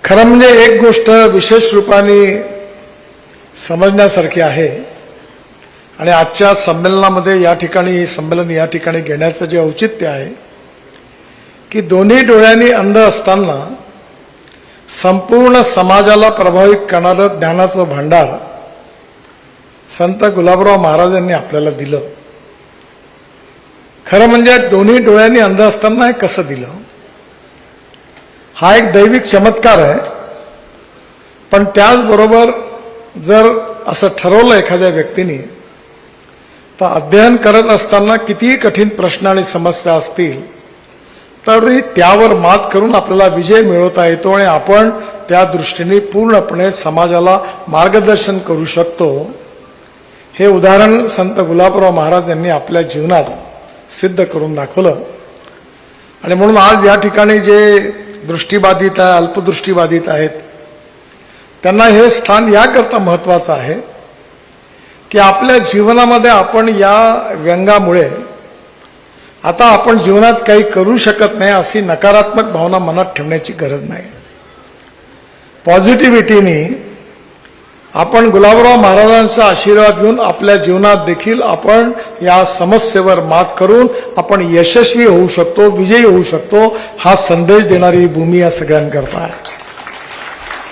खरं म्हणजे एक गोष्ट विशेष रूपाने समजण्यासारखी आहे आणि आजच्या संमेलनामध्ये या ठिकाणी घेण्याचं जे औचित्य आहे की दोन्ही डोळ्यांनी अंध असताना संपूर्ण समाजाला प्रभावित करणारं ज्ञानाचं भांडार संत गुलाबराव महाराज यांनी आपल्याला दिलं। खरं म्हणजे दोन्ही डोळ्यांनी अंध असताना हे कसं दिलं हा एक दैविक चमत्कार आहे। पण त्याचबरोबर जर असं ठरवलं एखाद्या व्यक्तीने तर अध्ययन करत असताना कितीही कठीण प्रश्न आणि समस्या असतील तरी त्यावर मात करून आपल्याला विजय मिळवता येतो आणि आपण त्या दृष्टीने पूर्णपणे समाजाला मार्गदर्शन करू शकतो। हे उदाहरण संत गुलाबराव महाराज यांनी आपल्या जीवनात सिद्ध करून दाखवलं आणि म्हणून आज या ठिकाणी जे दृष्टिबाधित आहे अल्पदृष्टिबाधित आहेत त्यांना हे स्थान याकरता महत्त्वाचं आहे की आपल्या जीवनामध्ये आपण या व्यंगामुळे आता आपण जीवनात काही करू शकत नाही अशी नकारात्मक भावना मनात ठेवण्याची गरज नाही। पॉझिटिव्हिटीने आपण गुलाबराव महाराजांचा आशीर्वाद घेऊन आपल्या जीवनात देखील आपण या समस्येवर मात करून आपण यशस्वी होऊ शकतो, विजयी होऊ शकतो हा संदेश देणारी भूमी या सगळ्यांकरता आहे।